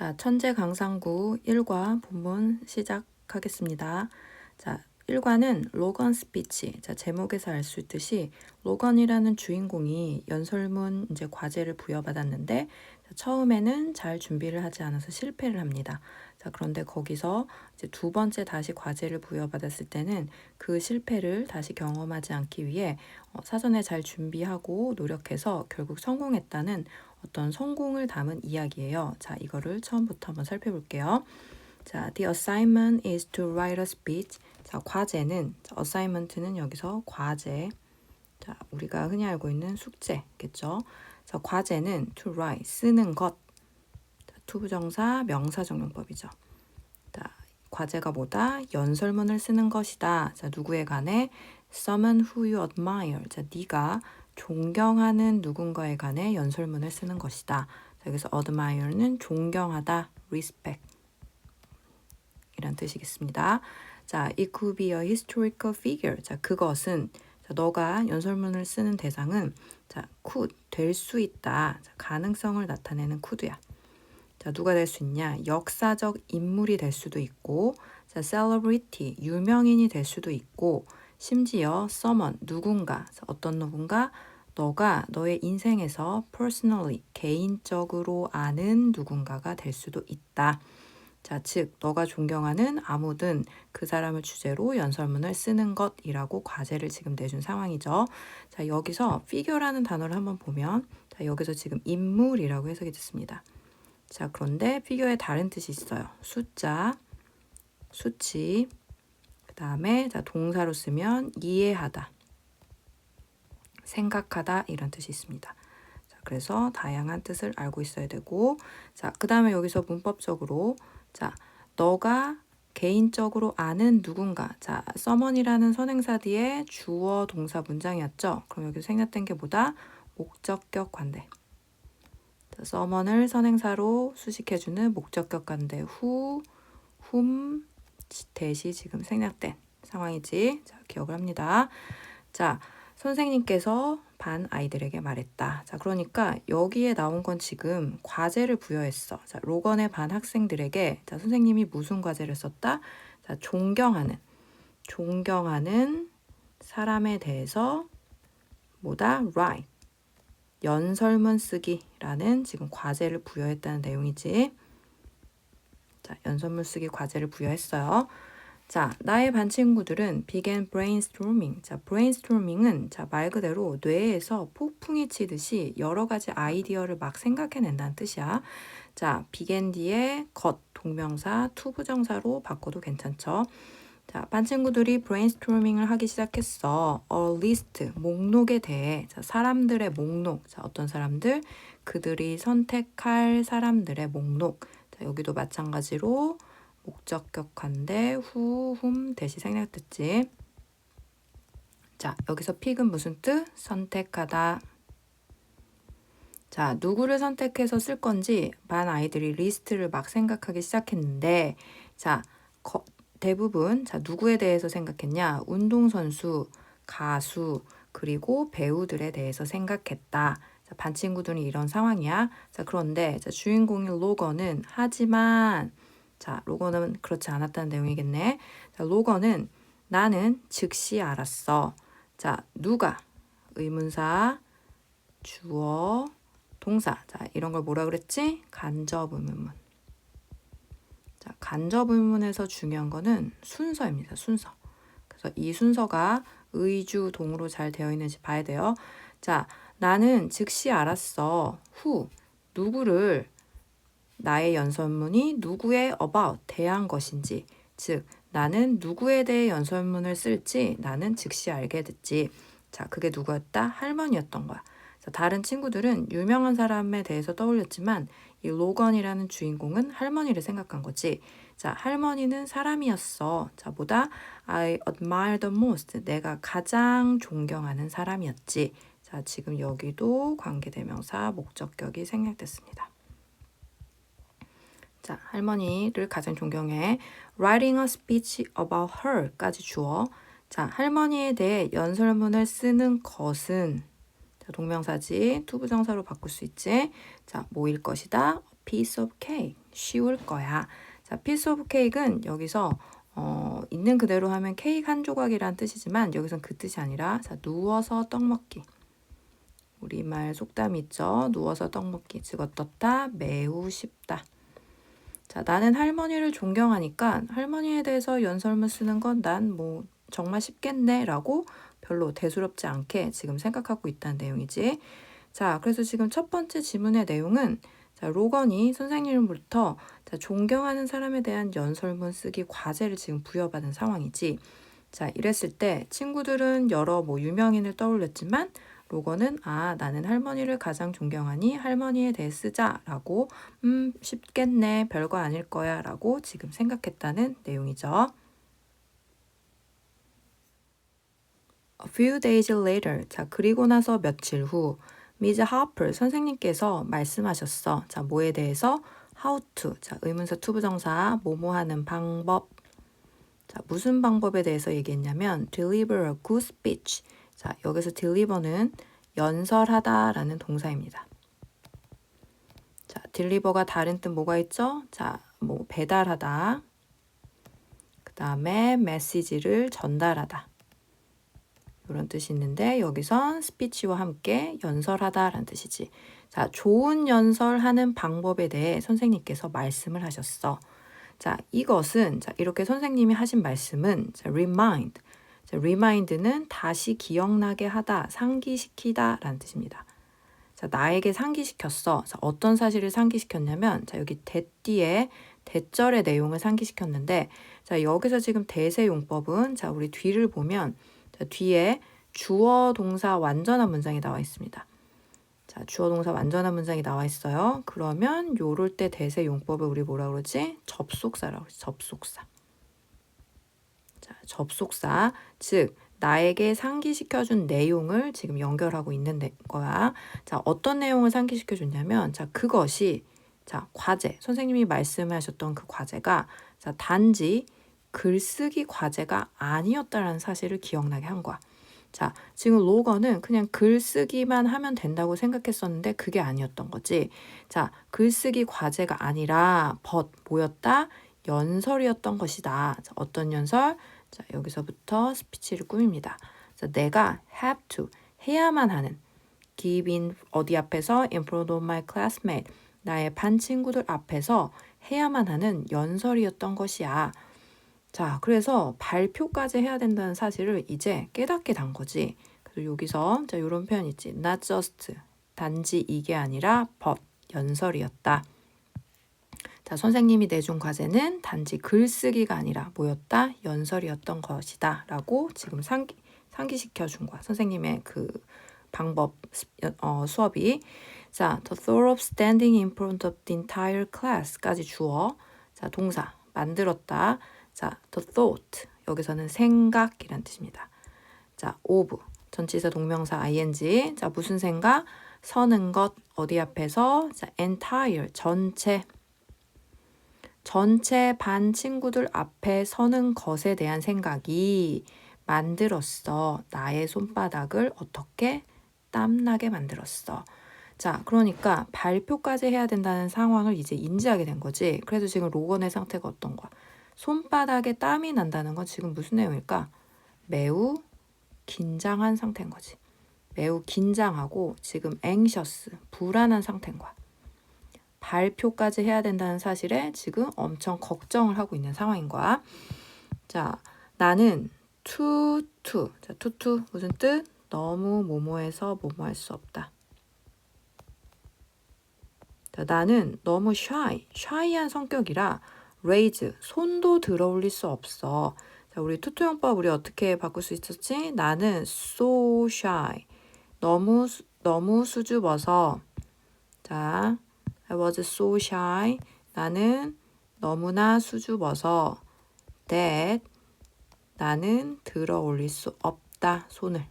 자, 천재강상구 1과 본문 시작하겠습니다. 자, 1과는 로건 스피치. 자, 제목에서 알 수 있듯이 로건이라는 주인공이 연설문 이제 과제를 부여받았는데 자, 처음에는 잘 준비를 하지 않아서 실패를 합니다. 자, 그런데 거기서 이제 두 번째 다시 과제를 부여받았을 때는 그 실패를 다시 경험하지 않기 위해 사전에 잘 준비하고 노력해서 결국 성공했다는 어떤 성공을 담은 이야기예요. 자, 이거를 처음부터 한번 살펴볼게요. 자, the assignment is to write a speech. 자, 과제는, 자, assignment는 여기서 과제. 자, 우리가 흔히 알고 있는 숙제겠죠. 자, 과제는 to write, 쓰는 것. 자, 투부정사, 명사정용법이죠. 자, 과제가 뭐다? 연설문을 쓰는 것이다. 자, 누구에 관해? Someone who you admire. 자, 네가 존경하는 누군가에 관해 연설문을 쓰는 것이다. 자, 여기서 admire는 존경하다, respect 이란 뜻이겠습니다. 자, it could be a historical figure. 자, 그것은 자, 너가 연설문을 쓰는 대상은 자, could 될 수 있다. 자, 가능성을 나타내는 could야. 자, 누가 될 수 있냐? 역사적 인물이 될 수도 있고, 자, celebrity, 유명인이 될 수도 있고, 심지어 someone, 누군가, 어떤 누군가, 너가 너의 인생에서 personally, 개인적으로 아는 누군가가 될 수도 있다. 자, 즉, 너가 존경하는 아무든 그 사람을 주제로 연설문을 쓰는 것이라고 과제를 지금 내준 상황이죠. 자, 여기서 figure라는 단어를 한번 보면, 자, 여기서 지금 인물이라고 해석이 됐습니다. 자, 그런데 피규어에 다른 뜻이 있어요. 숫자, 수치, 그 다음에 자, 동사로 쓰면 이해하다, 생각하다 이런 뜻이 있습니다. 자, 그래서 다양한 뜻을 알고 있어야 되고, 자, 그 다음에 여기서 문법적으로 자, 너가 개인적으로 아는 누군가. 자, someone이라는 선행사 뒤에 주어 동사 문장이었죠. 그럼 여기서 생략된 게 뭐다? 목적격 관대. someone을 선행사로 수식해주는 목적격 관대 who, whom 대시 지금 생략된 상황이지. 자, 기억을 합니다. 자, 선생님께서 반 아이들에게 말했다. 자, 그러니까 여기에 나온 건 지금 과제를 부여했어. 자, 로건의 반 학생들에게 자, 선생님이 무슨 과제를 썼다? 자, 존경하는 사람에 대해서 뭐다? write. 연설문 쓰기라는 지금 과제를 부여했다는 내용이지. 자, 연설문 쓰기 과제를 부여했어요. 자, 나의 반 친구들은 began brainstorming. 자, brainstorming은 자, 말 그대로 뇌에서 폭풍이 치듯이 여러 가지 아이디어를 막 생각해낸다는 뜻이야. 자, began 뒤에 것, 동명사, 투부정사로 바꿔도 괜찮죠. 자, 반 친구들이 브레인스토밍을 하기 시작했어. A list, 목록에 대해. 자, 사람들의 목록. 자, 어떤 사람들? 그들이 선택할 사람들의 목록. 자, 여기도 마찬가지로 목적격한데 who, whom 대시 생략됐지. 자, 여기서 픽은 무슨 뜻? 선택하다. 자, 누구를 선택해서 쓸 건지 반 아이들이 리스트를 막 생각하기 시작했는데 자, 대부분 자, 누구에 대해서 생각했냐? 운동선수, 가수, 그리고 배우들에 대해서 생각했다. 자, 반 친구들은 이런 상황이야. 자, 그런데 자, 주인공인 로건은 하지만 자, 로건은 그렇지 않았다는 내용이겠네. 자, 로건은 나는 즉시 알았어. 자, 누가? 의문사, 주어, 동사. 자, 이런 걸 뭐라 그랬지? 간접 의문문. 자, 간접 의문에서 중요한 거는 순서입니다. 순서. 그래서 이 순서가 의주 동으로 잘 되어 있는지 봐야 돼요. 자, 나는 즉시 알았어. who, 누구를 나의 연설문이 누구에 about, 대한 것인지. 즉, 나는 누구에 대해 연설문을 쓸지 나는 즉시 알게 됐지. 자, 그게 누구였다? 할머니였던 거야. 자, 다른 친구들은 유명한 사람에 대해서 떠올렸지만 이 로건이라는 주인공은 할머니를 생각한 거지. 자, 할머니는 사람이었어. 자, 보다 I admire the most. 내가 가장 존경하는 사람이었지. 자, 지금 여기도 관계대명사 목적격이 생략됐습니다. 자, 할머니를 가장 존경해. Writing a speech about her까지 주어. 자, 할머니에 대해 연설문을 쓰는 것은 자, 동명사지 투부정사로 바꿀 수 있지. 자, 뭐일 것이다? A piece of cake. 쉬울 거야. 자, piece of cake은 여기서 있는 그대로 하면 케이크 한 조각이란 뜻이지만 여기선 그 뜻이 아니라 자, 누워서 떡 먹기. 우리말 속담이 있죠. 누워서 떡 먹기. 즉 어떻다? 매우 쉽다. 자, 나는 할머니를 존경하니까 할머니에 대해서 연설문 쓰는 건 난 뭐 정말 쉽겠네 라고 별로 대수롭지 않게 지금 생각하고 있다는 내용이지. 자, 그래서 지금 첫 번째 지문의 내용은 자, 로건이 선생님으로부터 자, 존경하는 사람에 대한 연설문 쓰기 과제를 지금 부여받은 상황이지. 자, 이랬을 때 친구들은 여러 뭐 유명인을 떠올렸지만 로건은 나는 할머니를 가장 존경하니 할머니에 대해 쓰자라고 쉽겠네 별거 아닐 거야 라고 지금 생각했다는 내용이죠. A few days later, 자 그리고 나서 며칠 후 미즈 하퍼 선생님께서 말씀하셨어. 자 뭐에 대해서? How to, 자 의문사 투부정사 뭐뭐 하는 방법. 자 무슨 방법에 대해서 얘기했냐면 deliver a good speech. 자 여기서 deliver는 연설하다라는 동사입니다. 자 deliver가 다른 뜻 뭐가 있죠? 자 뭐 배달하다. 그 다음에 메시지를 전달하다. 이런 뜻이 있는데 여기선 스피치와 함께 연설하다라는 뜻이지. 자, 좋은 연설하는 방법에 대해 선생님께서 말씀을 하셨어. 자, 이것은 자, 이렇게 선생님이 하신 말씀은 자, remind. 자, remind는 다시 기억나게 하다, 상기시키다라는 뜻입니다. 자, 나에게 상기시켰어. 자, 어떤 사실을 상기시켰냐면 자, 여기 대띠에 대절의 내용을 상기시켰는데 자, 여기서 지금 대세 용법은 자, 우리 뒤를 보면 자, 뒤에 주어 동사 완전한 문장이 나와 있습니다. 자, 주어 동사 완전한 문장이 나와 있어요. 그러면 요럴 때 대세 용법을 우리 뭐라 그러지? 접속사라고 그러지. 접속사. 자, 접속사. 즉 나에게 상기시켜준 내용을 지금 연결하고 있는 거야. 자, 어떤 내용을 상기시켜줬냐면 자, 그것이 자, 과제. 선생님이 말씀하셨던 그 과제가 자, 단지 글쓰기 과제가 아니었다라는 사실을 기억나게 한 거야. 자, 지금 로건은 그냥 글쓰기만 하면 된다고 생각했었는데 그게 아니었던 거지. 자, 글쓰기 과제가 아니라 뭐였다? 연설이었던 것이다. 자, 어떤 연설? 자, 여기서부터 스피치를 꾸밉니다. 자, 내가 have to, 해야만 하는 give in 어디 앞에서 in front of my classmate, 나의 반 친구들 앞에서 해야만 하는 연설이었던 것이야. 자, 그래서 발표까지 해야 된다는 사실을 이제 깨닫게 된 거지. 그래서 여기서 자, 이런 표현 있지. Not just, 단지 이게 아니라 but, 연설이었다. 자, 선생님이 내준 과제는 단지 글쓰기가 아니라 뭐였다? 연설이었던 것이다. 라고 지금 상기시켜 준 거야. 선생님의 그 방법 수업이. 자, the thought of standing in front of the entire class까지 주어. 자, 동사 만들었다. 자, the thought 여기서는 생각이란 뜻입니다. 자, of 전치사 동명사 ing. 자, 무슨 생각? 서는 것 어디 앞에서? 자, entire 전체 반 친구들 앞에 서는 것에 대한 생각이 만들었어. 나의 손바닥을 어떻게 땀나게 만들었어. 자, 그러니까 발표까지 해야 된다는 상황을 이제 인지하게 된 거지. 그래서 지금 로건의 상태가 어떤 거야? 손바닥에 땀이 난다는 건 지금 무슨 내용일까? 매우 긴장한 상태인 거지. 매우 긴장하고 지금 anxious, 불안한 상태인 거야. 발표까지 해야 된다는 사실에 지금 엄청 걱정을 하고 있는 상황인 거야. 자, 나는 자, 무슨 뜻? 너무 뭐뭐해서 뭐뭐할 수 없다. 자, 나는 너무 shy한 성격이라 raise, 손도 들어 올릴 수 없어. 자, 우리 투투용법 우리 어떻게 바꿀 수 있었지? 나는 so shy, 너무 수줍어서. 자, I was so shy. 나는 너무나 수줍어서 that 나는 들어 올릴 수 없다. 손을.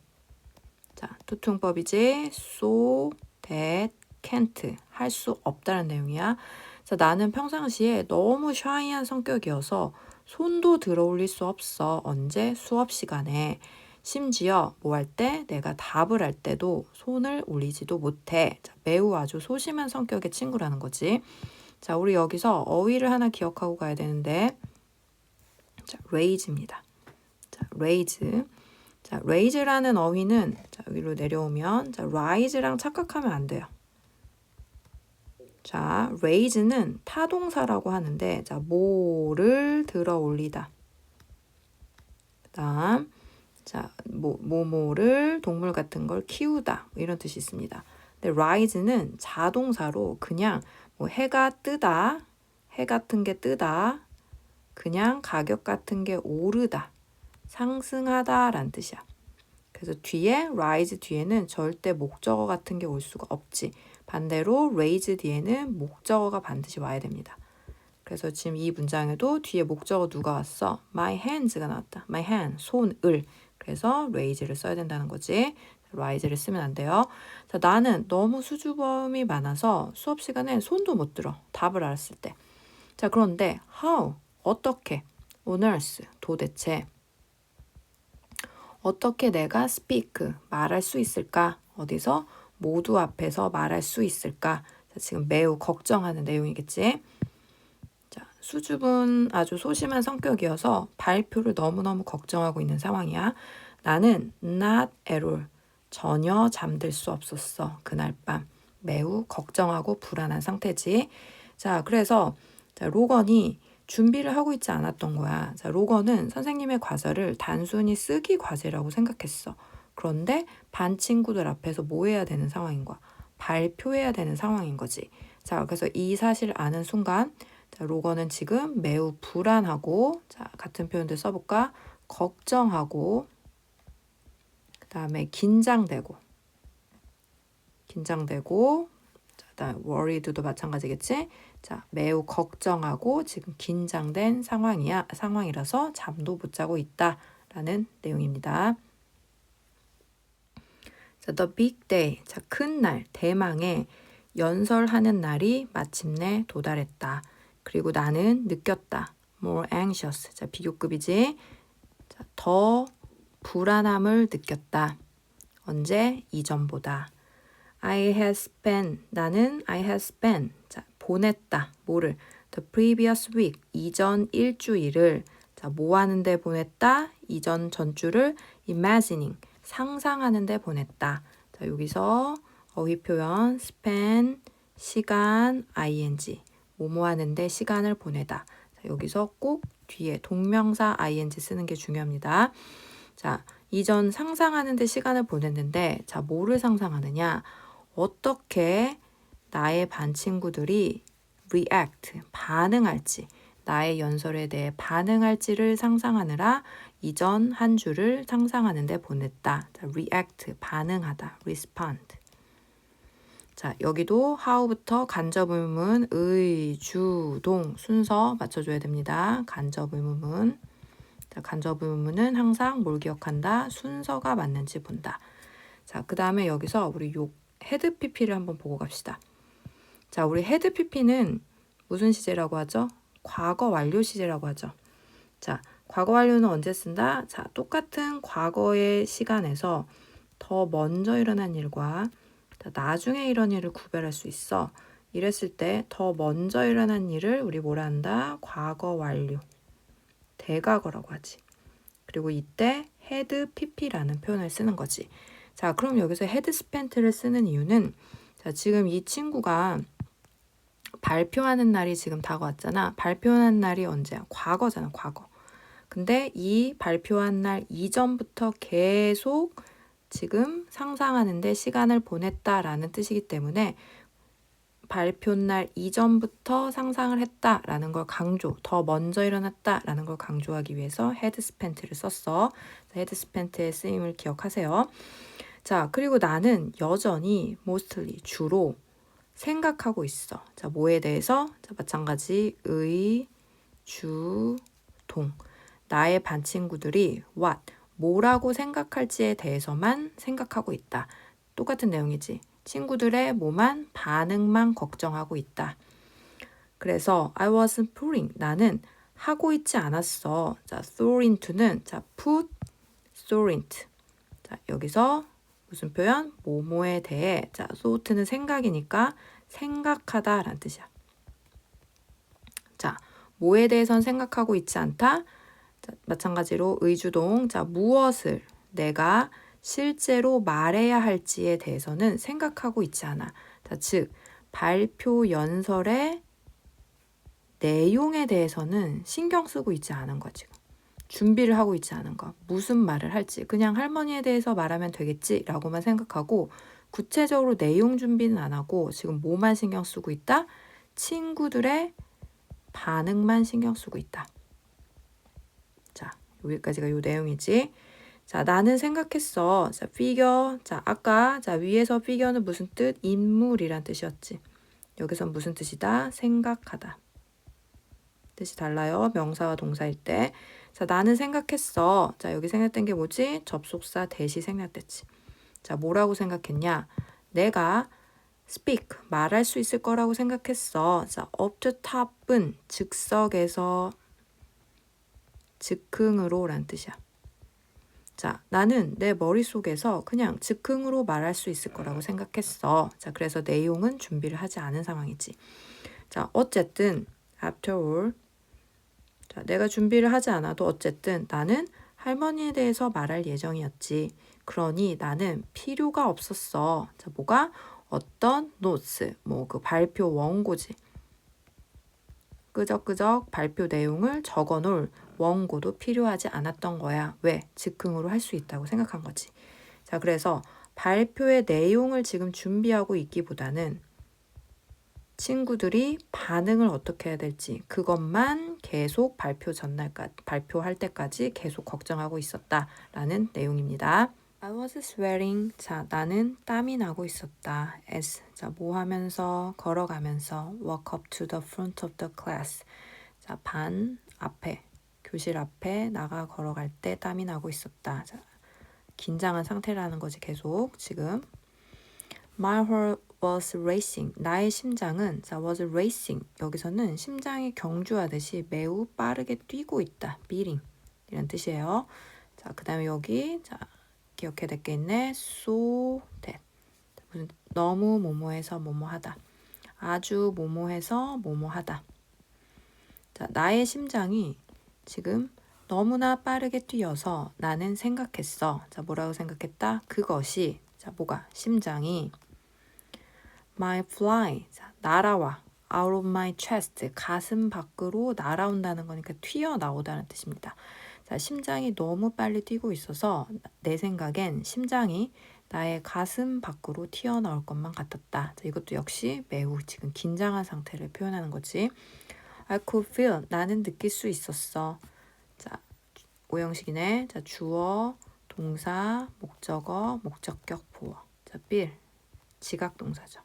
자, 투퉁법이지. so that can't 할 수 없다는 내용이야. 자, 나는 평상시에 너무 shy한 성격이어서 손도 들어 올릴 수 없어. 언제? 수업 시간에. 심지어 뭐 할 때? 내가 답을 할 때도 손을 올리지도 못해. 자, 매우 아주 소심한 성격의 친구라는 거지. 자, 우리 여기서 어휘를 하나 기억하고 가야 되는데, 자, raise입니다. 자, raise. 자, raise라는 어휘는 자, 위로 내려오면 자, rise랑 착각하면 안 돼요. 자, raise는 타동사라고 하는데, 자, 뭐를 들어 올리다. 그다음, 자, 뭐를 동물 같은 걸 키우다 이런 뜻이 있습니다. 근데 rise는 자동사로 그냥 뭐 해가 뜨다, 해 같은 게 뜨다, 그냥 가격 같은 게 오르다, 상승하다라는 뜻이야. 그래서 뒤에 rise 뒤에는 절대 목적어 같은 게 올 수가 없지. 반대로 raise 뒤에는 목적어가 반드시 와야 됩니다. 그래서 지금 이 문장에도 뒤에 목적어 누가 왔어? My hands가 나왔다. My hand, 손을. 그래서 raise를 써야 된다는 거지. rise를 쓰면 안 돼요. 자, 나는 너무 수줍음이 많아서 수업 시간에 손도 못 들어. 답을 알았을 때. 자, 그런데 how, 어떻게, on earth, 도대체 어떻게 내가 speak, 말할 수 있을까? 어디서? 모두 앞에서 말할 수 있을까? 자, 지금 매우 걱정하는 내용이겠지? 자, 수줍은 아주 소심한 성격이어서 발표를 너무너무 걱정하고 있는 상황이야. 나는 not at all, 전혀 잠들 수 없었어. 그날 밤 매우 걱정하고 불안한 상태지. 자, 그래서 자, 로건이 준비를 하고 있지 않았던 거야. 자, 로건은 선생님의 과제를 단순히 쓰기 과제라고 생각했어. 그런데 반 친구들 앞에서 뭐 해야 되는 상황인 거야? 발표해야 되는 상황인 거지. 자, 그래서 이 사실을 아는 순간 자, 로건은 지금 매우 불안하고, 자, 같은 표현들 써볼까? 걱정하고, 그 다음에 긴장되고, 자, 그다음 worried도 마찬가지겠지? 자, 매우 걱정하고 지금 긴장된 상황이라서 잠도 못 자고 있다라는 내용입니다. 자, the big day, 자, 큰 날, 대망의 연설하는 날이 마침내 도달했다. 그리고 나는 느꼈다. more anxious. 자, 비교급이지. 자, 더 불안함을 느꼈다. 언제? 이전보다. 나는 I had spent. 자, 보냈다. 뭐를? The previous week. 이전 일주일을. 자, 뭐 하는데 보냈다? 이전 전주를 imagining. 상상하는데 보냈다. 자, 여기서 어휘 표현 spend, 시간, ing. 뭐뭐 하는데 시간을 보내다. 자, 여기서 꼭 뒤에 동명사 ing 쓰는 게 중요합니다. 자, 이전 상상하는데 시간을 보냈는데, 자, 뭐를 상상하느냐? 어떻게 나의 반 친구들이 react, 반응할지, 나의 연설에 대해 반응할지를 상상하느라 이전 한 주를 상상하는데 보냈다. 자, react, 반응하다, respond. 자, 여기도 how부터 간접 의문, 의, 주, 동 순서 맞춰줘야 됩니다. 간접 의문문. 자, 간접 의문은 항상 뭘 기억한다? 순서가 맞는지 본다. 자, 그 다음에 여기서 우리 요 헤드 PP를 한번 보고 갑시다. 자, 우리 헤드 PP는 무슨 시제라고 하죠? 과거 완료 시제라고 하죠. 자, 과거 완료는 언제 쓴다? 자, 똑같은 과거의 시간에서 더 먼저 일어난 일과 나중에 이런 일을 구별할 수 있어. 이랬을 때 더 먼저 일어난 일을 우리 뭐라 한다? 과거 완료. 대과거라고 하지. 그리고 이때 had pp라는 표현을 쓰는 거지. 자, 그럼 여기서 had spent를 쓰는 이유는 자, 지금 이 친구가 발표하는 날이 지금 다가왔잖아. 발표하는 날이 언제야? 과거잖아, 과거. 근데 이 발표한 날 이전부터 계속 지금 상상하는데 시간을 보냈다라는 뜻이기 때문에 발표 날 이전부터 상상을 했다라는 걸 더 먼저 일어났다라는 걸 강조하기 위해서 had spent를 썼어. had spent의 쓰임을 기억하세요. 자, 그리고 나는 여전히 mostly, 주로 생각하고 있어. 자, 뭐에 대해서? 자, 마찬가지 의, 주, 동. 나의 반 친구들이 what, 뭐라고 생각할지에 대해서만 생각하고 있다. 똑같은 내용이지. 친구들의 반응만 걱정하고 있다. 그래서 I wasn't putting, 나는 하고 있지 않았어. 자, throw into는 자, put, throw into. 자, 여기서 무슨 표현? 뭐뭐에 대해. 자, thought는 생각이니까 생각하다라는 뜻이야. 뭐에 대해선 생각하고 있지 않다. 자, 마찬가지로 의주동. 자, 무엇을 내가 실제로 말해야 할지에 대해서는 생각하고 있지 않아. 자, 즉 발표 연설의 내용에 대해서는 신경 쓰고 있지 않은 거 지금. 준비를 하고 있지 않은 거. 무슨 말을 할지. 그냥 할머니에 대해서 말하면 되겠지 라고만 생각하고 구체적으로 내용 준비는 안 하고 지금 뭐만 신경 쓰고 있다? 친구들의 반응만 신경 쓰고 있다. 자, 여기까지가 요 내용이지. 자, 나는 생각했어. 자, figure. 자, 아까 자, 위에서 figure는 무슨 뜻? 인물이란 뜻이었지. 여기선 무슨 뜻이다? 생각하다. 뜻이 달라요. 명사와 동사일 때. 자, 나는 생각했어. 자, 여기 생략된 게 뭐지? 접속사 대시 생략됐지. 자, 뭐라고 생각했냐? 내가 speak, 말할 수 있을 거라고 생각했어. 자, up to top은 즉석에서 즉흥으로 란 뜻이야. 자, 나는 내 머릿속에서 그냥 즉흥으로 말할 수 있을 거라고 생각했어. 자, 그래서 내용은 준비를 하지 않은 상황이지. 자, 어쨌든 after all. 자, 내가 준비를 하지 않아도 어쨌든 나는 할머니에 대해서 말할 예정이었지. 그러니 나는 필요가 없었어. 자, 뭐가? 어떤 노트, 뭐 그 발표 원고지. 끄적끄적 발표 내용을 적어 놓을 원고도 필요하지 않았던 거야. 왜? 즉흥으로 할 수 있다고 생각한 거지. 자, 그래서 발표의 내용을 지금 준비하고 있기보다는 친구들이 반응을 어떻게 해야 될지 그것만 계속 발표할 때까지 계속 걱정하고 있었다라는 내용입니다. I was sweating. 자, 나는 땀이 나고 있었다. As. 자, 뭐 하면서? 걸어가면서. Walk up to the front of the class. 자, 반 앞에, 교실 앞에 나가 걸어갈 때 땀이 나고 있었다. 자, 긴장한 상태라는 거지, 계속 지금. My heart was racing. 나의 심장은, 자, was racing. 여기서는 심장이 경주하듯이 매우 빠르게 뛰고 있다. beating. 이런 뜻이에요. 자, 그 다음에 여기, 자, 기억해야 될 게 있네. so that. 너무 뭐뭐해서 뭐뭐하다. 아주 뭐뭐해서 뭐뭐하다. 자, 나의 심장이 지금 너무나 빠르게 뛰어서 나는 생각했어. 자, 뭐라고 생각했다? 그것이, 자, 뭐가? 심장이 my fly. 자, 날아와. out of my chest. 가슴 밖으로 날아온다는 거니까 튀어나오다는 뜻입니다. 자, 심장이 너무 빨리 뛰고 있어서 내 생각엔 심장이 나의 가슴 밖으로 튀어나올 것만 같았다. 자, 이것도 역시 매우 지금 긴장한 상태를 표현하는 거지. I could feel. 나는 느낄 수 있었어. 자, 오형식이네. 자, 주어, 동사, 목적어, 목적격, 보어. 자, feel. 지각 동사죠.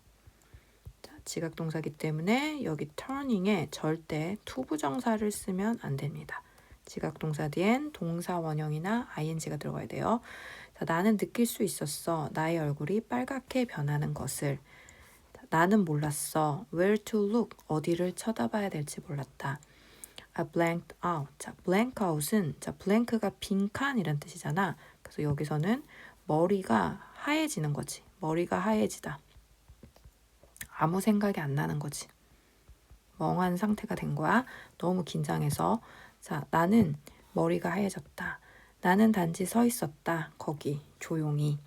자, 지각 동사기 때문에 여기 turning에 절대 투부정사를 쓰면 안 됩니다. 지각 동사 뒤엔 동사 원형이나 ing가 들어가야 돼요. 자, 나는 느낄 수 있었어. 나의 얼굴이 빨갛게 변하는 것을. 자, 나는 몰랐어. Where to look. 어디를 쳐다봐야 될지 몰랐다. I blanked out. 자, blank out은 자, blank가 빈칸이란 뜻이잖아. 그래서 여기서는 머리가 하얘지는 거지. 머리가 하얘지다. 아무 생각이 안 나는 거지. 멍한 상태가 된 거야. 너무 긴장해서. 자, 나는 머리가 하얘졌다. 나는 단지 서 있었다. 거기 조용히.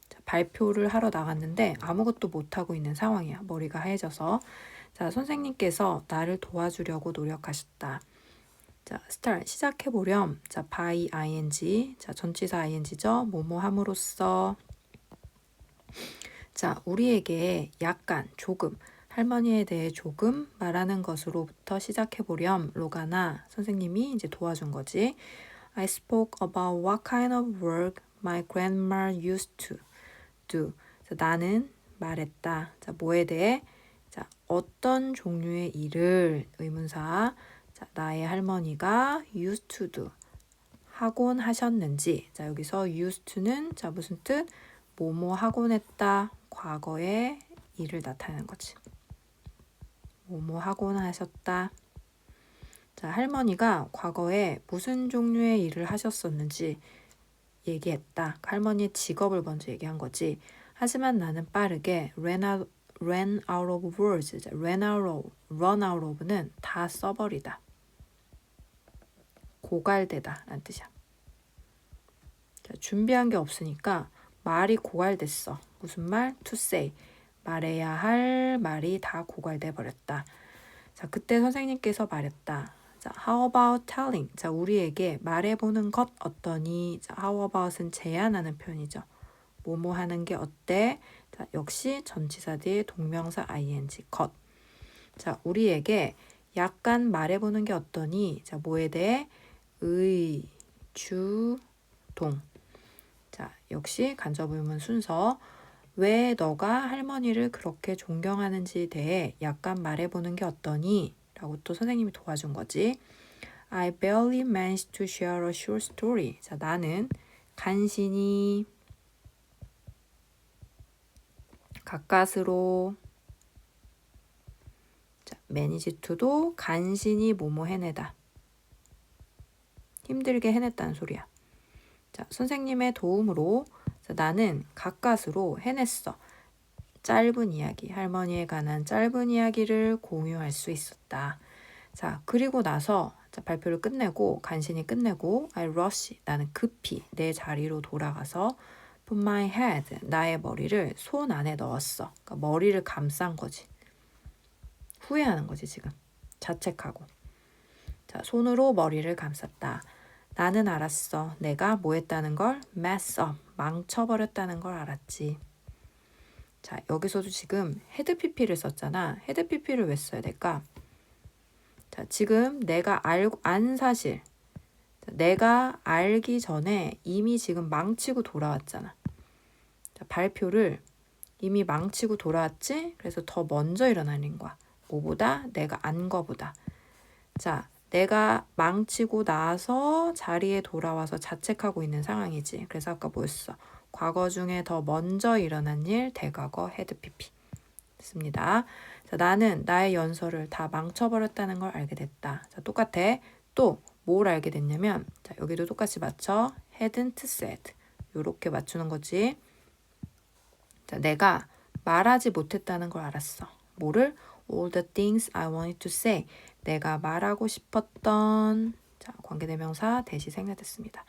자, 발표를 하러 나갔는데 아무것도 못하고 있는 상황이야. 머리가 하얘져서. 자, 선생님께서 나를 도와주려고 노력하셨다. 자, start 시작해보렴. 자, by ing. 자, 전치사 ing죠. 뭐뭐 함으로써. 자, 우리에게 약간, 조금, 할머니에 대해 조금 말하는 것으로부터 시작해보렴. 로가나 선생님이 이제 도와준 거지. I spoke about what kind of work my grandma used to do. 자, 나는 말했다. 자, 뭐에 대해? 자, 어떤 종류의 일을 의문사. 자, 나의 할머니가 used to do. 하곤 하셨는지. 자, 여기서 used to는 자, 무슨 뜻? 뭐뭐 하곤 했다. 과거의 일을 나타내는 거지. 뭐뭐 하곤 하셨다. 자, 할머니가 과거에 무슨 종류의 일을 하셨었는지 얘기했다. 할머니의 직업을 먼저 얘기한 거지. 하지만 나는 빠르게 ran out of words. run out of는 다 써버리다. 고갈되다 라는 뜻이야. 자, 준비한 게 없으니까 말이 고갈됐어. 무슨 말? to say. 말해야 할 말이 다 고갈돼 버렸다. 자, 그때 선생님께서 말했다. 자, how about telling? 자, 우리에게 말해보는 것 어떠니? 자, how about은 제안하는 표현이죠. 뭐뭐 하는 게 어때? 자, 역시 전치사 뒤에 동명사 ing 것. 자, 우리에게 약간 말해보는 게 어떠니? 자, 뭐에 대해? 의, 주, 동. 자, 역시 간접의문 순서. 왜 너가 할머니를 그렇게 존경하는지에 대해 약간 말해보는 게 어떠니? 라고 또 선생님이 도와준 거지. I barely managed to share a short story. 자, 나는 간신히 가까스로 자, manage to도 간신히 뭐뭐 해내다. 힘들게 해냈다는 소리야. 자, 선생님의 도움으로 자, 나는 가까스로 해냈어. 짧은 이야기, 할머니에 관한 짧은 이야기를 공유할 수 있었다. 자, 그리고 나서 자, 발표를 끝내고 간신히 끝내고 I rush, 나는 급히 내 자리로 돌아가서 put my head, 나의 머리를 손 안에 넣었어. 그러니까 머리를 감싼 거지. 후회하는 거지 지금. 자책하고. 자, 손으로 머리를 감쌌다. 나는 알았어. 내가 뭐 했다는 걸? mess up, 망쳐버렸다는 걸 알았지. 자, 여기서도 지금 헤드 PP를 썼잖아. 헤드 PP를 왜 써야 될까? 자, 지금 내가 안 사실. 자, 내가 알기 전에 이미 지금 망치고 돌아왔잖아. 자, 발표를 이미 망치고 돌아왔지? 그래서 더 먼저 일어나는 거야. 뭐보다? 내가 안 거보다. 자, 내가 망치고 나서 자리에 돌아와서 자책하고 있는 상황이지. 그래서 아까 뭐였어? 과거 중에 더 먼저 일어난 일, 대과거, 헤드 PP. 습니다. 자, 나는 나의 연설을 다 망쳐버렸다는 걸 알게 됐다. 자, 똑같아. 또 뭘 알게 됐냐면, 자, 여기도 똑같이 맞춰. hadn't said. 요렇게 맞추는 거지. 자, 내가 말하지 못했다는 걸 알았어. 뭐를? all the things I wanted to say. 내가 말하고 싶었던 자, 관계대명사 대시 생략됐습니다.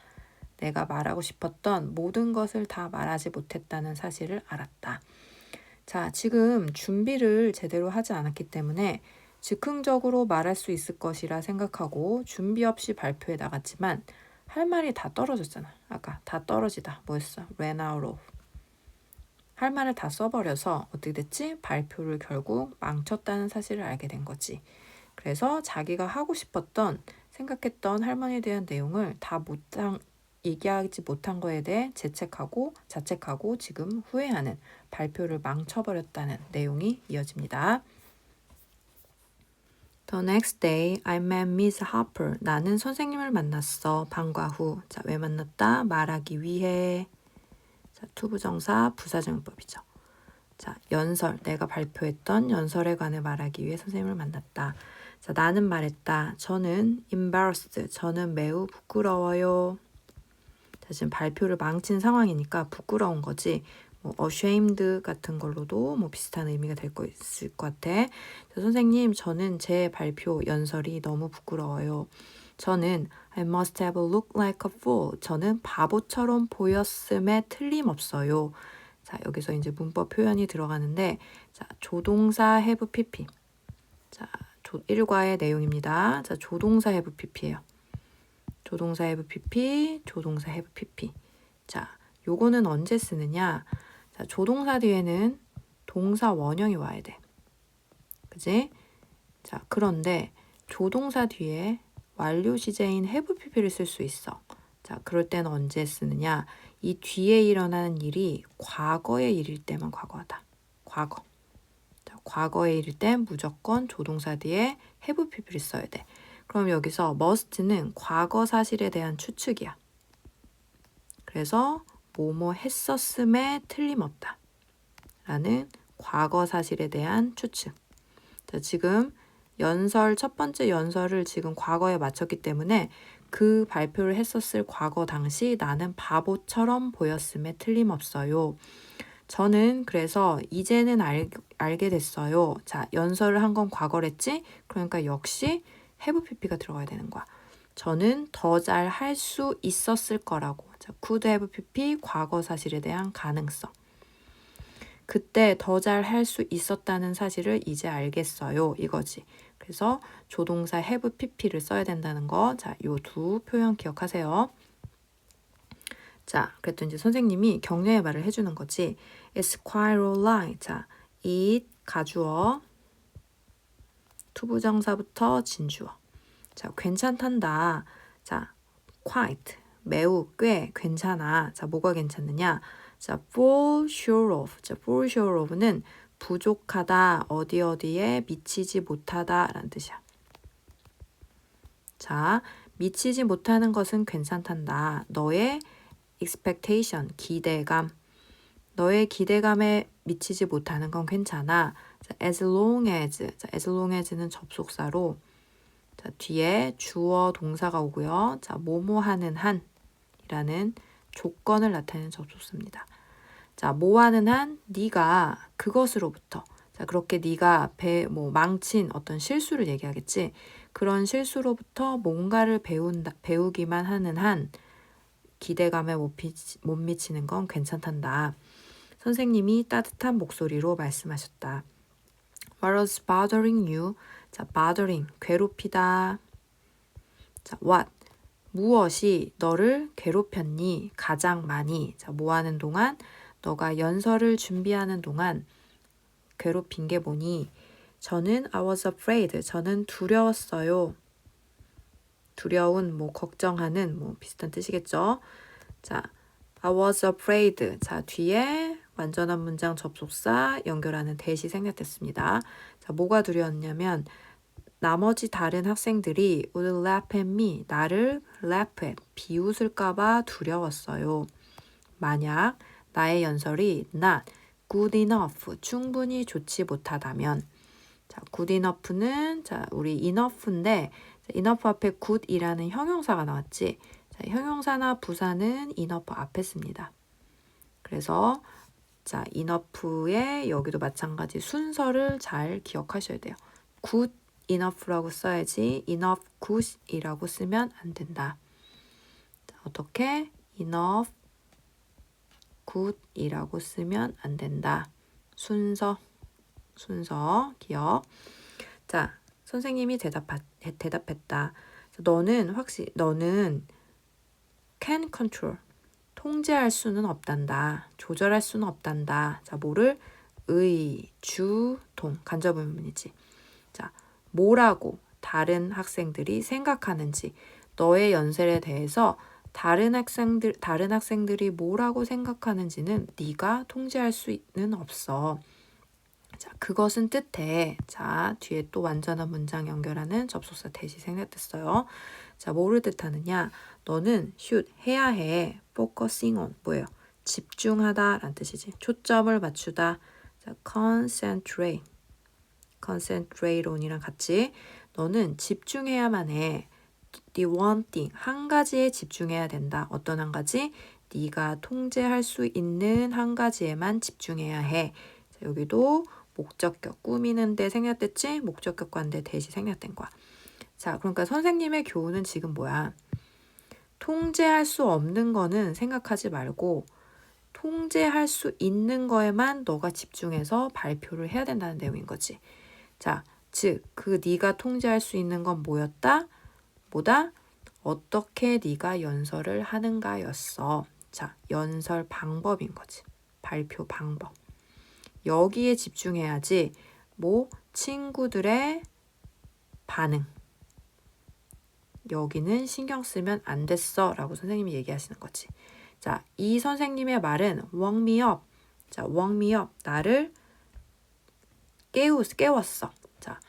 내가 말하고 싶었던 모든 것을 다 말하지 못했다는 사실을 알았다. 자, 지금 준비를 제대로 하지 않았기 때문에 즉흥적으로 말할 수 있을 것이라 생각하고 준비 없이 발표에 나갔지만 할 말이 다 떨어졌잖아. 아까 다 떨어지다. 뭐였어? ran out of. 할 말을 다 써버려서 어떻게 됐지? 발표를 결국 망쳤다는 사실을 알게 된 거지. 그래서 자기가 하고 싶었던 생각했던 할머니에 대한 내용을 다 얘기하지 못한 거에 대해 자책하고 지금 후회하는 발표를 망쳐버렸다는 내용이 이어집니다. The next day, I met Miss Harper. 나는 선생님을 만났어. 방과 후. 자, 왜 만났다? 말하기 위해. 자, 투부정사 부사정법이죠. 자, 연설. 내가 발표했던 연설에 관해 말하기 위해 선생님을 만났다. 자, 나는 말했다. 저는 embarrassed. 저는 매우 부끄러워요. 자, 지금 발표를 망친 상황이니까 부끄러운 거지. 뭐 ashamed 같은 걸로도 뭐 비슷한 의미가 될 거 있을 것 같아. 자, 선생님, 저는 제 발표 연설이 너무 부끄러워요. 저는 I must have looked like a fool. 저는 바보처럼 보였음에 틀림없어요. 자, 여기서 이제 문법 표현이 들어가는데, 자, 조동사 have pp. 자, 일과의 내용입니다. 자, 조동사 have pp예요. 조동사 have pp, 조동사 have pp. 자, 요거는 언제 쓰느냐? 자, 조동사 뒤에는 동사 원형이 와야 돼. 그지? 자, 그런데 조동사 뒤에 완료 시제인 have pp를 쓸 수 있어. 자, 그럴 때는 언제 쓰느냐? 이 뒤에 일어나는 일이 과거의 일일 때만 과거하다. 과거. 자, 과거의 일일 때 무조건 조동사 뒤에 have pp를 써야 돼. 그럼 여기서 must는 과거 사실에 대한 추측이야. 그래서 뭐뭐 했었음에 틀림없다. 라는 과거 사실에 대한 추측. 자, 지금 첫 번째 연설을 지금 과거에 마쳤기 때문에 그 발표를 했었을 과거 당시 나는 바보처럼 보였음에 틀림없어요. 저는 그래서 이제는 알게 됐어요. 자, 연설을 한 건 과거랬지? 그러니까 역시 have pp가 들어가야 되는 거야. 저는 더 잘 할 수 있었을 거라고. 자, could have pp 과거 사실에 대한 가능성. 그때 더 잘 할 수 있었다는 사실을 이제 알겠어요. 이거지. 그래서 조동사 have pp를 써야 된다는 거. 자, 요 두 표현 기억하세요. 자, 그랬더니 이제 선생님이 격려의 말을 해주는 거지. It's quite alright. 자, it 가주어, 투부정사부터 진주어. 자, 괜찮단다. 자, quite, 매우, 꽤, 괜찮아. 자, 뭐가 괜찮느냐? 자, fall short of. 자, fall short of는 부족하다, 어디에 미치지 못하다 라는 뜻이야. 자, 미치지 못하는 것은 괜찮단다. 너의 expectation, 기대감. 너의 기대감에 미치지 못하는 건 괜찮아. 자, as long as. 자, as long as는 접속사로 자, 뒤에 주어 동사가 오고요. 자, 뭐뭐 하는 한이라는 조건을 나타내는 접속사입니다. 자, 뭐 하는 한 네가 그것으로부터. 자, 그렇게 네가 망친 어떤 실수를 얘기하겠지. 그런 실수로부터 뭔가를 배우기만 하는 한 기대감에 못 미치는 건 괜찮단다. 선생님이 따뜻한 목소리로 말씀하셨다. What was bothering you? 자, bothering, 괴롭히다. 자, what, 무엇이 너를 괴롭혔니? 가장 많이. 자, 뭐 하는 동안? 너가 연설을 준비하는 동안 괴롭힌 게 뭐니? 저는 I was afraid. 저는 두려웠어요. 두려운, 걱정하는, 비슷한 뜻이겠죠? 자, I was afraid. 자, 뒤에 완전한 문장 접속사 연결하는 대시 생략됐습니다. 자, 뭐가 두려웠냐면 나머지 다른 학생들이 would laugh at me. 나를 laugh at, 비웃을까봐 두려웠어요. 만약 나의 연설이 not good enough, 충분히 좋지 못하다면 자, good enough는 자, 우리 enough인데 enough 앞에 good이라는 형용사가 나왔지. 자, 형용사나 부사는 enough 앞에 씁니다. 그래서 자, enough의 여기도 마찬가지 순서를 잘 기억하셔야 돼요. good enough라고 써야지 enough good이라고 쓰면 안 된다. 자, 어떻게? enough good이라고 쓰면 안 된다. 순서 기억. 자, 선생님이 대답했다. 너는 can control, 통제할 수는 없단다. 조절할 수는 없단다. 자, 뭐를? 의, 주, 동, 간접의문이지. 자, 뭐라고 다른 학생들이 생각하는지, 너의 연설에 대해서 다른 학생들이 뭐라고 생각하는지는 네가 통제할 수는 없어. 자, 그것은 뜻해. 자, 뒤에 또 완전한 문장 연결하는 접속사 대시 생략됐어요. 자, 뭐를 뜻하느냐? 너는 should, 해야 해. focusing on, 뭐예요? 집중하다 라는 뜻이지. 초점을 맞추다. 자, concentrate on이랑 같이 너는 집중해야만 해. The one thing, 한 가지에 집중해야 된다. 어떤 한 가지? 네가 통제할 수 있는 한 가지에만 집중해야 해. 자, 여기도 목적격, 꾸미는데 생략됐지? 목적격과인데 대시 생략된 거야. 자, 그러니까 선생님의 교훈은 지금 뭐야? 통제할 수 없는 거는 생각하지 말고 통제할 수 있는 거에만 너가 집중해서 발표를 해야 된다는 내용인 거지. 자, 즉, 네가 통제할 수 있는 건 뭐였다? 뭐다? 어떻게 네가 연설을 하는가였어. 자, 연설 방법인 거지. 발표 방법. 여기에 집중해야지. 친구들의 반응. 여기는 신경 쓰면 안 됐어 라고 선생님이 얘기하시는 거지. 자, 이 선생님의 말은 woke me up. 자, woke me up. 나를 깨웠어. 자,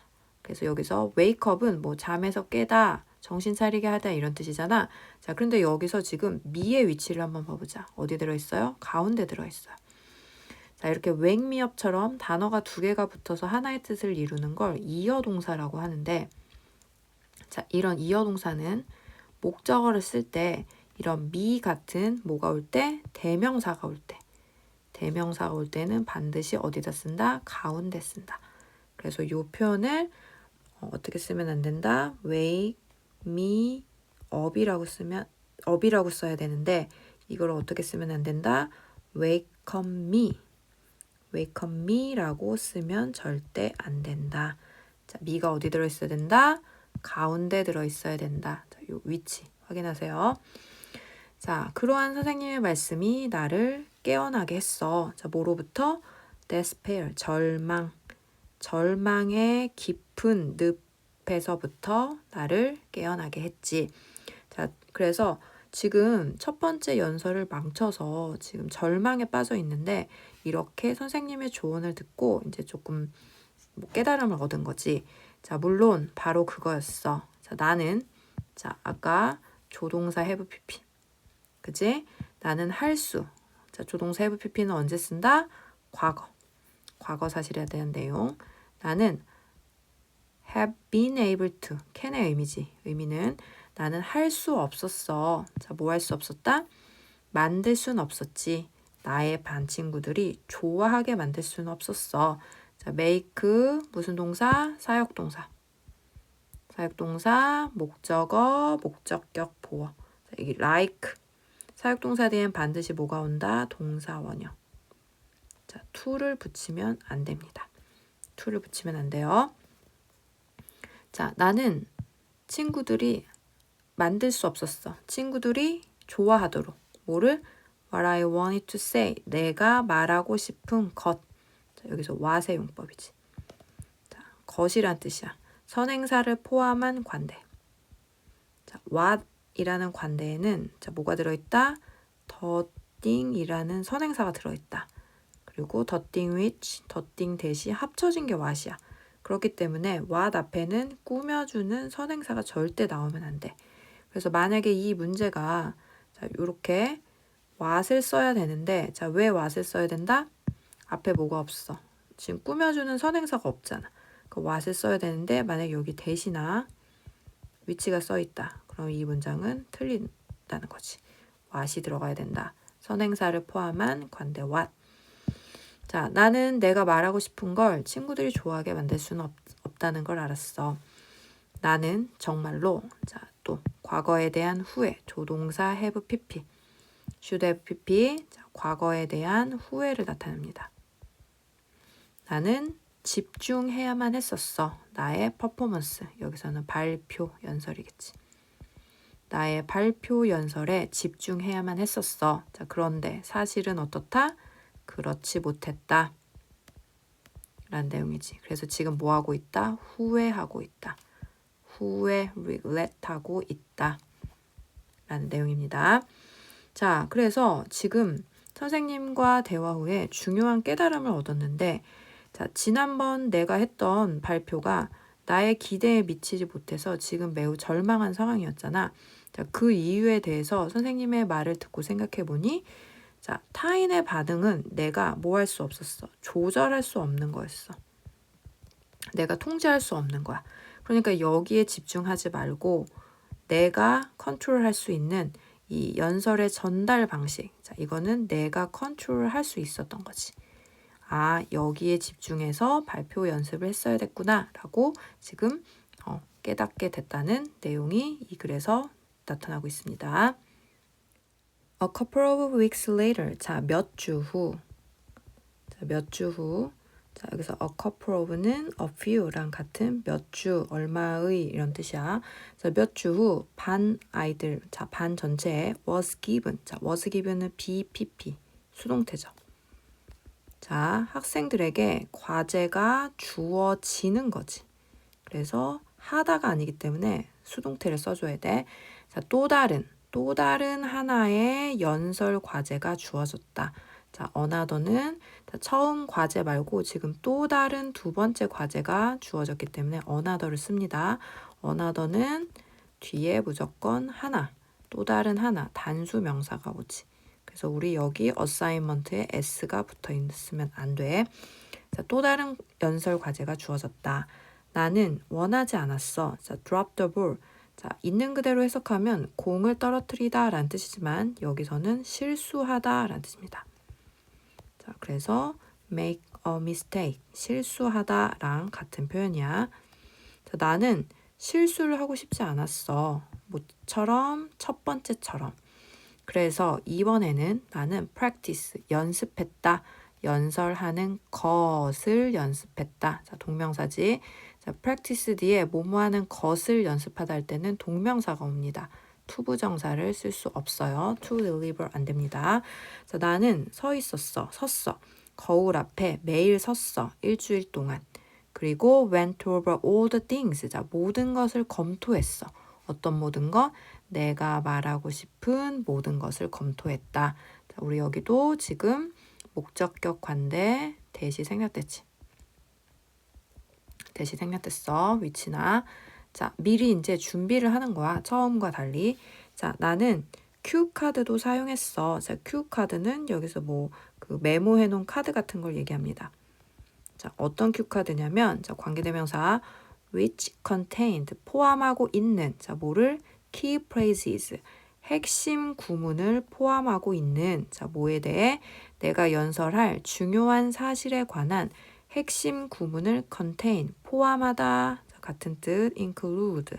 그래서 여기서 wake up은 잠에서 깨다, 정신 차리게 하다 이런 뜻이잖아. 자, 그런데 여기서 지금 me의 위치를 한번 봐보자. 어디 들어있어요? 가운데 들어있어요. 자, 이렇게 wake me up처럼 단어가 두 개가 붙어서 하나의 뜻을 이루는 걸 이어 동사라고 하는데, 자, 이런 이어 동사는 목적어를 쓸 때 이런 me 같은 뭐가 올 때? 대명사가 올 때. 대명사가 올 때는 반드시 어디다 쓴다? 가운데 쓴다. 그래서 이 표현을 어떻게 쓰면 안 된다? wake me up이라고 써야 되는데 이걸 어떻게 쓰면 안 된다? wake up me라고 쓰면 절대 안 된다. 자, me가 어디 들어있어야 된다? 가운데 들어있어야 된다. 자, 요 위치 확인하세요. 자, 그러한 선생님의 말씀이 나를 깨어나게 했어. 자, 뭐로부터? despair, 절망의 깊은 늪에서부터 나를 깨어나게 했지. 자, 그래서 지금 첫 번째 연설을 망쳐서 지금 절망에 빠져 있는데 이렇게 선생님의 조언을 듣고 이제 조금 깨달음을 얻은 거지. 자, 물론 바로 그거였어. 자, 나는 아까 조동사 have pp. 그지? 나는 할 수. 자, 조동사 have pp는 언제 쓴다? 과거 사실에 대한 내용. 나는 have been able to. can의 의미지. 의미는 나는 할 수 없었어. 자, 뭐 할 수 없었다? 만들 순 없었지. 나의 반 친구들이 좋아하게 만들 수는 없었어. 자, make 무슨 동사? 사역동사. 목적어, 목적격, 보어. 자, 여기 like. 사역동사 뒤엔 반드시 뭐가 온다? 동사 원형. 자, to를 붙이면 안 됩니다. to를 붙이면 안 돼요. 자, 나는 친구들이 만들 수 없었어. 친구들이 좋아하도록. 뭐를? What I wanted to say. 내가 말하고 싶은 것. 자, 여기서 what의 용법이지. 자, 것이란 뜻이야. 선행사를 포함한 관대. 자, what이라는 관대에는 자, 뭐가 들어있다? the thing이라는 선행사가 들어있다. 그리고 the thing which, the thing 대시 합쳐진 게 what이야. 그렇기 때문에 what 앞에는 꾸며주는 선행사가 절대 나오면 안 돼. 그래서 만약에 이 문제가 자, 이렇게 what을 써야 되는데 자, 왜 what을 써야 된다? 앞에 뭐가 없어. 지금 꾸며주는 선행사가 없잖아. 그 what을 써야 되는데 만약에 여기 대시나 위치가 써 있다. 그럼 이 문장은 틀린다는 거지. what이 들어가야 된다. 선행사를 포함한 관대 what. 자, 나는 내가 말하고 싶은 걸 친구들이 좋아하게 만들 수는 없다는 걸 알았어. 나는 정말로 자, 또 과거에 대한 후회, 조동사 have pp, should have pp, 자, 과거에 대한 후회를 나타냅니다. 나는 집중해야만 했었어. 나의 퍼포먼스, 여기서는 발표 연설이겠지. 나의 발표 연설에 집중해야만 했었어. 자, 그런데 사실은 어떻다? 그렇지 못했다. 라는 내용이지. 그래서 지금 뭐 하고 있다? 후회하고 있다. regret하고 있다. 라는 내용입니다. 자, 그래서 지금 선생님과 대화 후에 중요한 깨달음을 얻었는데 자, 지난번 내가 했던 발표가 나의 기대에 미치지 못해서 지금 매우 절망한 상황이었잖아. 자, 그 이유에 대해서 선생님의 말을 듣고 생각해 보니 자, 타인의 반응은 내가 뭐 할 수 없었어. 조절할 수 없는 거였어. 내가 통제할 수 없는 거야. 그러니까 여기에 집중하지 말고 내가 컨트롤할 수 있는 이 연설의 전달 방식. 자, 이거는 내가 컨트롤할 수 있었던 거지. 아, 여기에 집중해서 발표 연습을 했어야 됐구나 라고 지금 깨닫게 됐다는 내용이 이 글에서 나타나고 있습니다. A couple of weeks later. 자, 몇 주 후. 자, 여기서 a couple of는 a few랑 같은 몇 주, 얼마의 이런 뜻이야. 자, 몇 주 후 반 아이들, 자, 반 전체에 was given. 자, was given은 BPP, 수동태죠. 자, 학생들에게 과제가 주어지는 거지. 그래서 하다가 아니기 때문에 수동태를 써줘야 돼. 자, 또 다른 하나의 연설 과제가 주어졌다. 자, another는 처음 과제 말고 지금 또 다른 두 번째 과제가 주어졌기 때문에 another를 씁니다. another는 뒤에 무조건 하나, 또 다른 하나, 단수 명사가 오지. 그래서 우리 여기 assignment에 s가 붙어 있으면 안 돼. 자, 또 다른 연설 과제가 주어졌다. 나는 원하지 않았어. 자, drop the ball. 자, 있는 그대로 해석하면 공을 떨어뜨리다 라는 뜻이지만 여기서는 실수하다 라는 뜻입니다. 자, 그래서 make a mistake, 실수하다 랑 같은 표현이야. 자, 나는 실수를 하고 싶지 않았어. 뭐처럼 첫 번째처럼. 그래서 이번에는 나는 practice 연습했다. 연설하는 것을 연습했다. 자, 동명사지. 자, practice 뒤에 뭐뭐 하는 것을 연습하다 할 때는 동명사가 옵니다. 투부정사를 쓸 수 없어요. to deliver 안 됩니다. 자, 나는 서 있었어. 섰어. 거울 앞에 매일 섰어. 일주일 동안. 그리고 went over all the things. 자, 모든 것을 검토했어. 어떤 모든 것? 내가 말하고 싶은 모든 것을 검토했다. 자, 우리 여기도 지금 목적격 관대 대시 생략됐지. 대시 생략됐어. 위치나. 자, 미리 이제 준비를 하는 거야. 처음과 달리. 자, 나는 큐카드도 사용했어. 자, 큐카드는 여기서 뭐 그 메모해 놓은 카드 같은 걸 얘기합니다. 자, 어떤 큐카드냐면 자, 관계대명사 which contained 포함하고 있는 자, 뭐를 key phrases 핵심 구문을 포함하고 있는 자, 뭐에 대해 내가 연설할 중요한 사실에 관한 핵심 구문을 contain 포함하다 자, 같은 뜻 include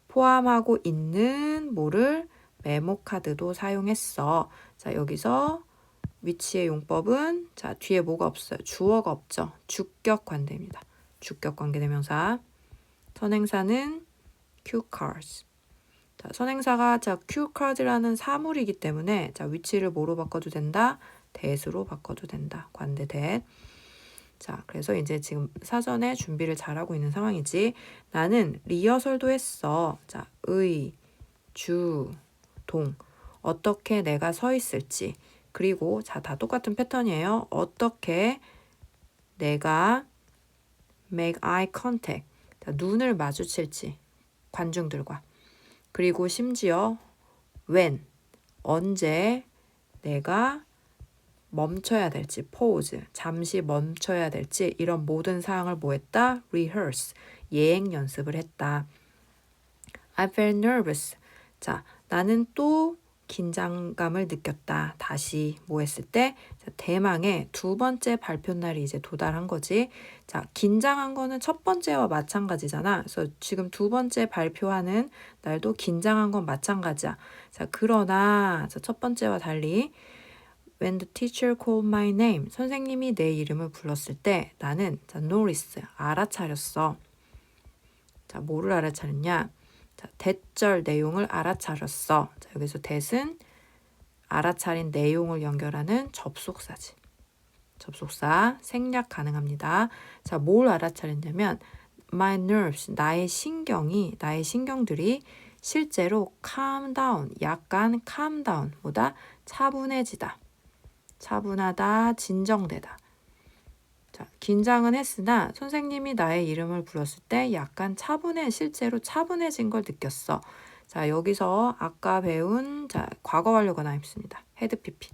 포함하고 있는 뭐를 메모 카드도 사용했어. 자, 여기서 위치의 용법은 자, 뒤에 뭐가 없어요? 주어가 없죠. 주격 관대입니다. 주격 관계대명사. 선행사는 cue cards. 자, 선행사가 자, cue cards라는 사물이기 때문에 자, 위치를 뭐로 바꿔도 된다? that으로 바꿔도 된다. 관대 that. 자, 그래서 이제 지금 사전에 준비를 잘하고 있는 상황이지. 나는 리허설도 했어. 자, 의, 주, 동. 어떻게 내가 서 있을지. 그리고 자, 다 똑같은 패턴이에요. 어떻게 내가 make eye contact. 자, 눈을 마주칠지. 관중들과. 그리고 심지어 when 언제 내가 멈춰야 될지 pause 잠시 멈춰야 될지 이런 모든 사항을 뭐 했다? rehearse 예행 연습을 했다. I felt nervous. 자, 나는 또 긴장감을 느꼈다. 다시 뭐 했을 때? 자, 대망의 두 번째 발표 날이 이제 도달한 거지. 자, 긴장한 거는 첫 번째와 마찬가지잖아. 그래서 지금 두 번째 발표하는 날도 긴장한 건 마찬가지야. 자, 그러나 자, 첫 번째와 달리 When the teacher called my name, 선생님이 내 이름을 불렀을 때 나는 자, notice, 알아차렸어. 자, 뭐를 알아차렸냐? 자, 대절 내용을 알아차렸어. 자, 여기서 that은 알아차린 내용을 연결하는 접속사지. 접속사 생략 가능합니다. 자, 뭘 알아차렸냐면 my nerves, 나의 신경들이 실제로 calm down, 약간 calm down, 보다 차분해지다. 차분하다, 진정되다. 자, 긴장은 했으나 선생님이 나의 이름을 불렀을 때 약간 실제로 차분해진 걸 느꼈어. 자, 여기서 아까 배운 자, 과거 완료가 나있습니다. had pp.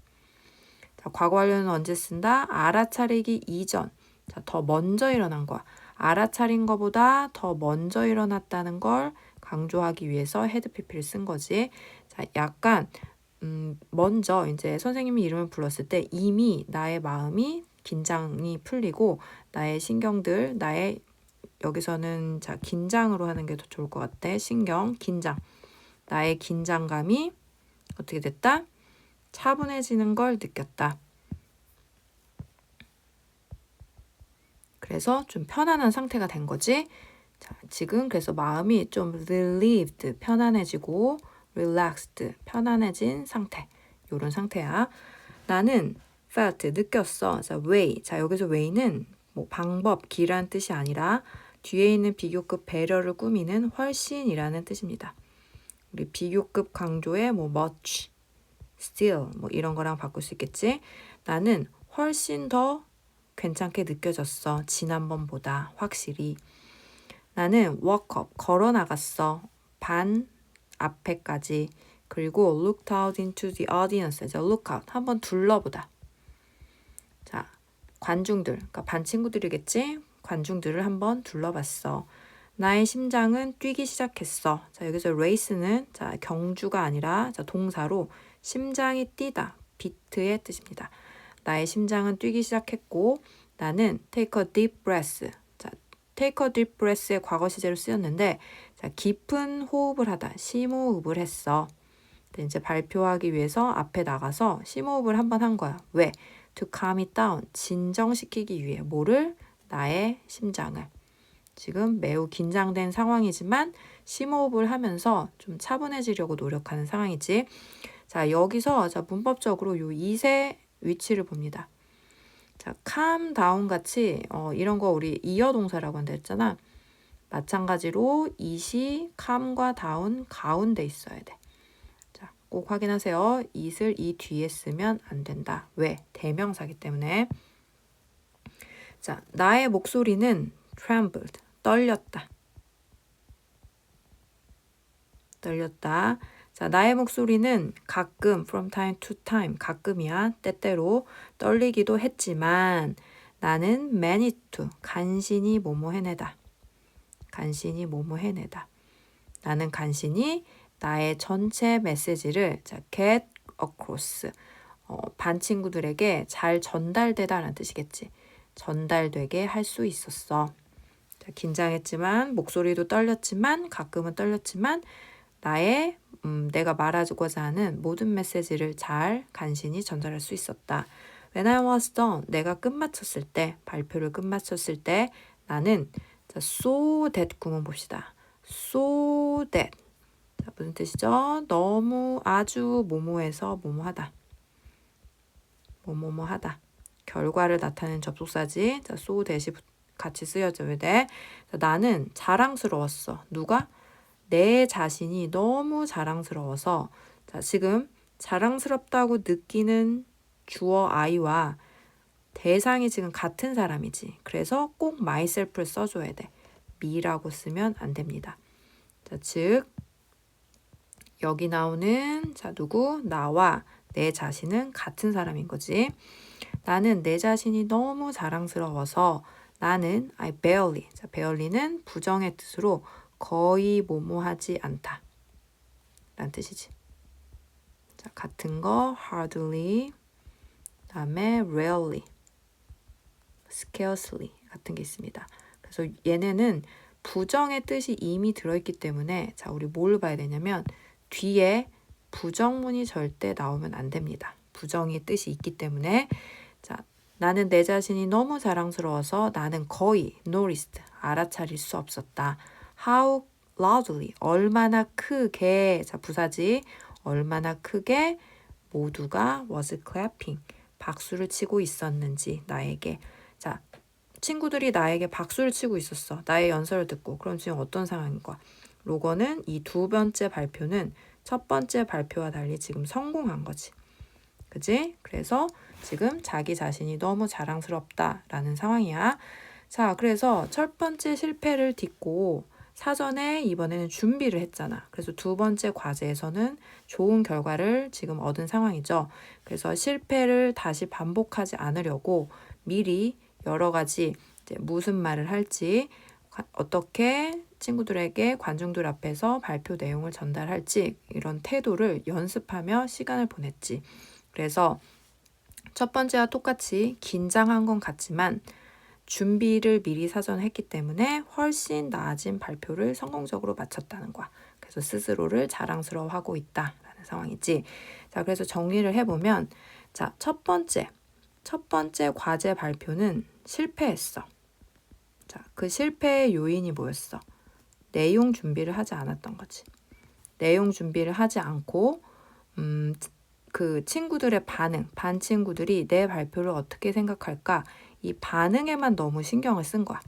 자, 과거 완료는 언제 쓴다? 알아차리기 이전. 자, 더 먼저 일어난 거야. 알아차린 거보다 더 먼저 일어났다는 걸 강조하기 위해서 had pp를 쓴 거지. 자, 약간 먼저 이제 선생님이 이름을 불렀을 때 이미 나의 마음이 긴장이 풀리고 나의 신경들, 나의 여기서는 자 긴장으로 하는 게 더 좋을 것 같아. 신경, 긴장. 나의 긴장감이 어떻게 됐다? 차분해지는 걸 느꼈다. 그래서 좀 편안한 상태가 된 거지. 자, 지금 그래서 마음이 좀 relieved, 편안해지고 relaxed, 편안해진 상태. 요런 상태야. 나는 felt, 느꼈어. 자, way. 자, 여기서 way는 뭐 방법, 기란 뜻이 아니라 뒤에 있는 비교급 배려를 꾸미는 훨씬이라는 뜻입니다. 우리 비교급 강조에 뭐 much, still 뭐 이런 거랑 바꿀 수 있겠지. 나는 훨씬 더 괜찮게 느껴졌어. 지난번보다 확실히. 나는 walk up, 걸어 나갔어. 반 앞에까지. 그리고 looked out into the audience. 자, look out. 한번 둘러보다. 자, 관중들. 그러니까 반 친구들이겠지? 관중들을 한번 둘러봤어. 나의 심장은 뛰기 시작했어. 자, 여기서 race는 자, 경주가 아니라 자, 동사로 심장이 뛰다. 비트의 뜻입니다. 나의 심장은 뛰기 시작했고 나는 take a deep breath. 자, take a deep breath의 과거 시제로 쓰였는데 자, 깊은 호흡을 하다. 심호흡을 했어. 근데 이제 발표하기 위해서 앞에 나가서 심호흡을 한번 한 거야. 왜? To calm it down. 진정시키기 위해. 뭐를? 나의 심장을. 지금 매우 긴장된 상황이지만 심호흡을 하면서 좀 차분해지려고 노력하는 상황이지. 자, 여기서 자, 문법적으로 요 이세 위치를 봅니다. 자, calm down 같이 이런 거 우리 이어 동사라고 한다 했잖아. 마찬가지로 it이 calm과 down 가운데 있어야 돼. 자, 꼭 확인하세요. it을 이 뒤에 쓰면 안 된다. 왜? 대명사기 때문에. 자, 나의 목소리는 trembled. 떨렸다. 떨렸다. 자, 나의 목소리는 가끔 from time to time 가끔이야. 때때로 떨리기도 했지만 나는 managed to 간신히 뭐뭐 해내다. 간신히 뭐뭐 해내다. 나는 간신히 나의 전체 메시지를 자, get across 반 친구들에게 잘 전달되다 라는 뜻이겠지. 전달되게 할 수 있었어. 자, 긴장했지만 목소리도 떨렸지만 가끔은 떨렸지만 나의 내가 말하고자 하는 모든 메시지를 잘 간신히 전달할 수 있었다. When I was done, 내가 끝마쳤을 때, 발표를 끝마쳤을 때 나는 자, so that 구문 봅시다. so that 자, 무슨 뜻이죠? 너무 아주 뭐뭐해서 뭐뭐하다. 뭐뭐뭐하다. 결과를 나타내는 접속사지. 자, so that이 같이 쓰여져야 돼. 자, 나는 자랑스러웠어. 누가? 내 자신이 너무 자랑스러워서 자, 지금 자랑스럽다고 느끼는 주어 I와 대상이 지금 같은 사람이지. 그래서 꼭 myself를 써줘야 돼. me라고 쓰면 안 됩니다. 자, 즉 여기 나오는 자, 누구? 나와 내 자신은 같은 사람인 거지. 나는 내 자신이 너무 자랑스러워서 나는 I barely. 자, barely는 부정의 뜻으로 거의 뭐뭐하지 않다. 라는 뜻이지. 자, 같은 거 hardly, 그다음에 rarely, scarcely 같은 게 있습니다. 그래서 얘네는 부정의 뜻이 이미 들어있기 때문에 자, 우리 뭘 봐야 되냐면 뒤에 부정문이 절대 나오면 안 됩니다. 부정의 뜻이 있기 때문에 자, 나는 내 자신이 너무 자랑스러워서 나는 거의 noticed, 알아차릴 수 없었다. How loudly, 얼마나 크게, 자, 부사지, 얼마나 크게 모두가 was clapping, 박수를 치고 있었는지 나에게. 자, 친구들이 나에게 박수를 치고 있었어. 나의 연설을 듣고. 그럼 지금 어떤 상황인 거야? 로건은 이 두 번째 발표는 첫 번째 발표와 달리 지금 성공한 거지. 그지? 그래서 지금 자기 자신이 너무 자랑스럽다라는 상황이야. 자, 그래서 첫 번째 실패를 딛고 사전에 이번에는 준비를 했잖아. 그래서 두 번째 과제에서는 좋은 결과를 지금 얻은 상황이죠. 그래서 실패를 다시 반복하지 않으려고 미리 여러 가지 이제 무슨 말을 할지, 어떻게 친구들에게 관중들 앞에서 발표 내용을 전달할지 이런 태도를 연습하며 시간을 보냈지. 그래서 첫 번째와 똑같이 긴장한 건 같지만 준비를 미리 사전에 했기 때문에 훨씬 나아진 발표를 성공적으로 마쳤다는 거야. 그래서 스스로를 자랑스러워하고 있다라는 상황이지. 자, 그래서 정리를 해보면 자, 첫 번째 과제 발표는 실패했어. 자, 그 실패의 요인이 뭐였어? 내용 준비를 하지 않았던 거지. 내용 준비를 하지 않고 그 친구들의 반 친구들이 내 발표를 어떻게 생각할까? 이 반응에만 너무 신경을 쓴 거야.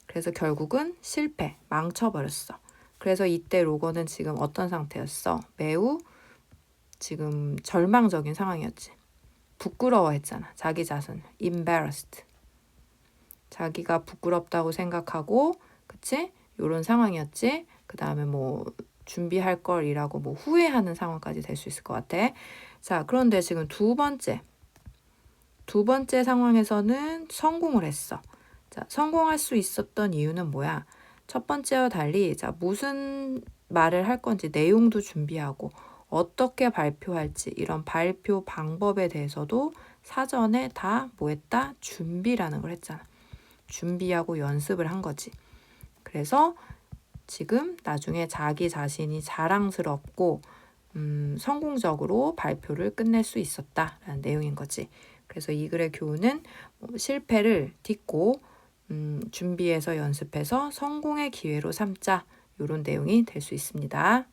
그래서 결국은 실패, 망쳐버렸어. 그래서 이때 로건은 지금 어떤 상태였어? 매우 지금 절망적인 상황이었지. 부끄러워했잖아. 자기 자신을. embarrassed. 자기가 부끄럽다고 생각하고, 그치? 요런 상황이었지. 그 다음에 뭐 준비할 걸이라고 뭐 후회하는 상황까지 될 수 있을 것 같아. 자, 그런데 지금 두 번째 상황에서는 성공을 했어. 자, 성공할 수 있었던 이유는 뭐야? 첫 번째와 달리 자, 무슨 말을 할 건지 내용도 준비하고 어떻게 발표할지 이런 발표 방법에 대해서도 사전에 다 뭐 했다? 준비라는 걸 했잖아. 준비하고 연습을 한 거지. 그래서 지금 나중에 자기 자신이 자랑스럽고 성공적으로 발표를 끝낼 수 있었다라는 내용인 거지. 그래서 이 글의 교훈은 실패를 딛고 준비해서 연습해서 성공의 기회로 삼자 이런 내용이 될 수 있습니다.